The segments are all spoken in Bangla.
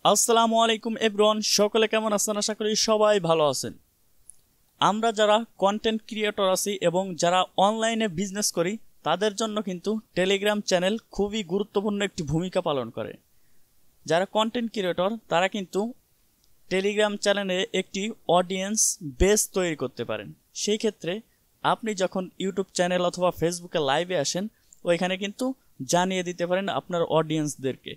আসসালামু আলাইকুম এভরিওয়ান, সকলে কেমন আছেন? আশা করি সবাই ভালো আছেন। আমরা যারা কন্টেন্ট ক্রিয়েটর আছি এবং যারা অনলাইনে বিজনেস করি তাদের জন্য কিন্তু টেলিগ্রাম চ্যানেল খুবই গুরুত্বপূর্ণ একটি ভূমিকা পালন করে। যারা কন্টেন্ট ক্রিয়েটর তারা কিন্তু টেলিগ্রাম চ্যানেলে একটি অডিয়েন্স বেস তৈরি করতে পারেন। সেই ক্ষেত্রে আপনি যখন ইউটিউব চ্যানেল অথবা ফেসবুকে লাইভে আসেন ওইখানে কিন্তু জানিয়ে দিতে পারেন আপনার অডিয়েন্সদেরকে।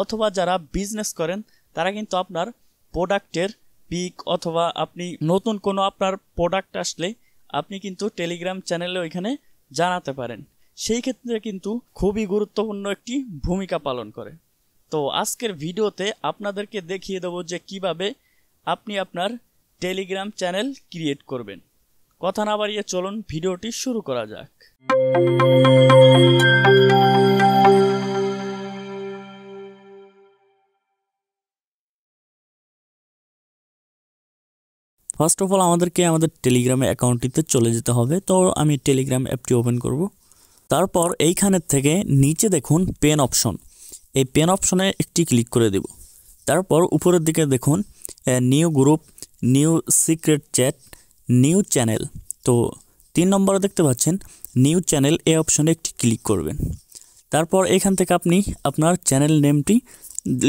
অথবা যারা বিজনেস করেন তারা কিন্তু আপনার প্রোডাক্টের পিক অথবা আপনি নতুন কোনো আপনার প্রোডাক্ট আসলে আপনি কিন্তু টেলিগ্রাম চ্যানেলে ওইখানে জানাতে পারেন। সেই ক্ষেত্রে কিন্তু খুবই গুরুত্বপূর্ণ একটি ভূমিকা পালন করে। তো আজকের ভিডিওতে আপনাদেরকে দেখিয়ে দেবো যে কিভাবে আপনি আপনার টেলিগ্রাম চ্যানেল ক্রিয়েট করবেন। কথা না বাড়িয়ে চলুন ভিডিওটি শুরু করা যাক। ফার্স্ট অফ অল আমাদেরকে আমাদের টেলিগ্রামে অ্যাকাউন্টটিতে চলে যেতে হবে। তো আমি টেলিগ্রাম অ্যাপটি ওপেন করব। তারপর এইখানের থেকে নিচে দেখুন পেন অপশন, এই পেন অপশনে একটি ক্লিক করে দেব। তারপর উপরের দিকে দেখুন new group, new secret chat, new channel. তো 3 নম্বরে দেখতে পাচ্ছেন নিউ চ্যানেল, এই অপশনে একটি ক্লিক করবেন। তারপর এখান থেকে আপনি আপনার চ্যানেল নেমটি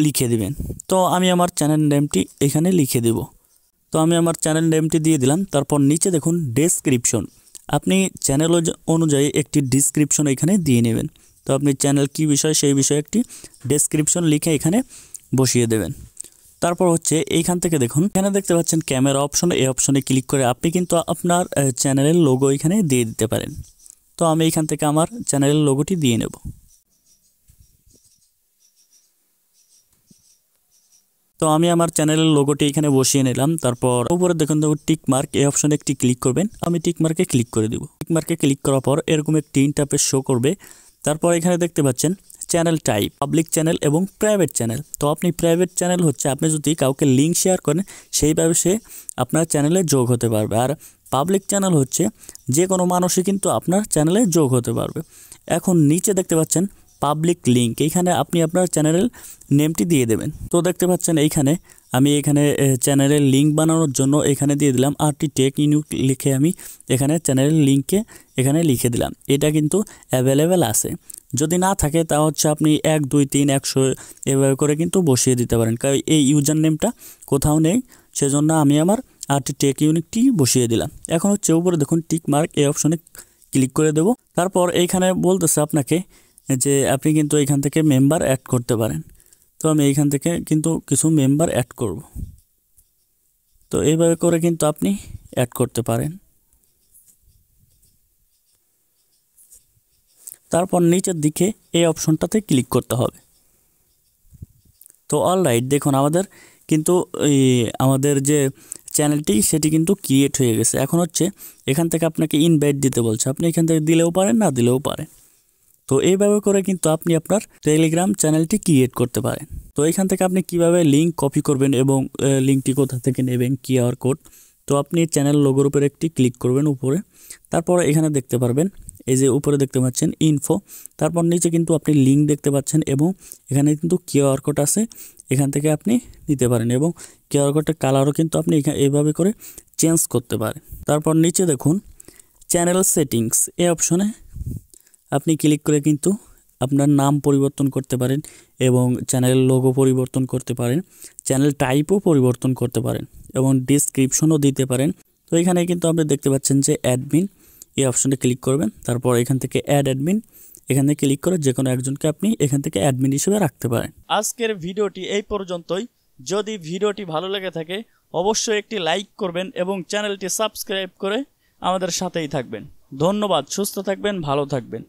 লিখে দিবেন। তো আমি আমার চ্যানেল নেমটি এখানে লিখে দেব। তো আমি আমার চ্যানেল নেমটি দিয়ে দিলাম। তারপর নিচে দেখুন ডেসক্রিপশন, আপনি চ্যানেল অনুযায়ী একটি ডিসক্রিপশন এখানে দিয়ে নেবেন। তো আপনি চ্যানেল কী বিষয় সেই বিষয়ে একটি ডেসক্রিপশন লিখে এখানে বসিয়ে দেবেন। তারপর হচ্ছে এইখান থেকে দেখুন এখানে দেখতে পাচ্ছেন ক্যামেরা অপশন, এই অপশনে ক্লিক করে আপনি কিন্তু আপনার চ্যানেলের লোগো এখানে দিয়ে দিতে পারেন। তো আমি এখান থেকে আমার চ্যানেলের লোগোটি দিয়ে নেব। তো আমি আমার চ্যানেলের লোগোটি এখানে বসিয়ে নিলাম। তারপর উপরে দেখুন টিক মার্ক, এই অপশনে একটি ক্লিক করবেন। আমি টিক মার্কে ক্লিক করে দিব। টিক মার্কে ক্লিক করার পর এরকম একটি ইন্টারফেস শো করবে। তারপর এখানে দেখতে পাচ্ছেন চ্যানেল টাইপ, পাবলিক চ্যানেল এবং প্রাইভেট চ্যানেল। তো আপনি প্রাইভেট চ্যানেল হচ্ছে আপনি যদি কাউকে লিঙ্ক শেয়ার করেন সেইভাবে সে আপনার চ্যানেলে যোগ হতে পারবে। আর পাবলিক চ্যানেল হচ্ছে যে কোনো মানুষই কিন্তু আপনার চ্যানেলে যোগ হতে পারবে। এখন নিচে দেখতে পাচ্ছেন পাবলিক লিঙ্ক, এইখানে আপনি আপনার চ্যানেলের নেমটি দিয়ে দেবেন। তো দেখতে পাচ্ছেন এইখানে আমি এখানে চ্যানেলের লিঙ্ক বানানোর জন্য এখানে দিয়ে দিলাম আরটি টেক ইউনিক লিখে আমি এখানে চ্যানেলের লিঙ্কে এখানে লিখে দিলাম। এটা কিন্তু অ্যাভেলেবেল আছে, যদি না থাকে তা হচ্ছে আপনি 1 2 3 100 এভাবে করে কিন্তু বসিয়ে দিতে পারেন। কারণ এই ইউজার নেমটা কোথাও নেই, সেজন্য আমি আমার আরটি টেক ইউনিকটি বসিয়ে দিলাম। এখন হচ্ছে উপরে দেখুন টিক মার্ক, এই অপশনে ক্লিক করে দেব। তারপর এইখানে বলতেছে আপনাকে যে আপনি কিন্তু এখান থেকে মেম্বার অ্যাড করতে পারেন। তো আমি এইখান থেকে কিন্তু কিছু মেম্বার অ্যাড করব। তো এইভাবে করে কিন্তু আপনি অ্যাড করতে পারেন। তারপর নিচের দিকে এই অপশনটাতে ক্লিক করতে হবে। তো অলরাইট, দেখুন আমাদের কিন্তু আমাদের যে চ্যানেলটি সেটি কিন্তু ক্রিয়েট হয়ে গেছে। এখন হচ্ছে এখান থেকে আপনাকে ইনভাইট দিতে বলছে, আপনি এখান থেকে দিলেও পারেন না দিলেও পারেন। তো এইভাবে করে কিন্তু আপনি আপনার টেলিগ্রাম চ্যানেলটি ক্রিয়েট করতে পারেন। তো এখান থেকে আপনি কিভাবে লিঙ্ক কপি করবেন এবং লিঙ্কটি কোথা থেকে নেবেন, কিউআর কোড। তো আপনি চ্যানেল লোগোর উপরে একটি ক্লিক করবেন উপরে। তারপর এখানে দেখতে পারবেন এই যে উপরে দেখতে পাচ্ছেন ইনফো, তারপর নিচে কিন্তু আপনি লিঙ্ক দেখতে পাচ্ছেন এবং এখানে কিন্তু কিউআর কোড আছে, এখান থেকে আপনি নিতে পারেন এবং কিউআর কোডের কালারও কিন্তু আপনি এইভাবে করে চেঞ্জ করতে পারেন। তারপর নিচে দেখুন চ্যানেল সেটিংস, এই অপশনে আপনি ক্লিক করে কিন্তু আপনার নাম পরিবর্তন করতে পারেন এবং চ্যানেলের লোগো পরিবর্তন করতে পারেন, চ্যানেল টাইপও পরিবর্তন করতে পারেন এবং ডিসক্রিপশনও দিতে পারেন। তো এখানে কিন্তু আপনি দেখতে পাচ্ছেন যে অ্যাডমিন, এই অপশনে ক্লিক করবেন। তারপর এখান থেকে অ্যাড অ্যাডমিন, এখানে ক্লিক করে যে কোনো একজনকে আপনি এখান থেকে অ্যাডমিন হিসেবে রাখতে পারেন। আজকের ভিডিওটি এই পর্যন্তই। যদি ভিডিওটি ভালো লেগে থাকে অবশ্যই একটি লাইক করবেন এবং চ্যানেলটি সাবস্ক্রাইব করে আমাদের সাথেই থাকবেন। ধন্যবাদ, সুস্থ থাকবেন, ভালো থাকবেন।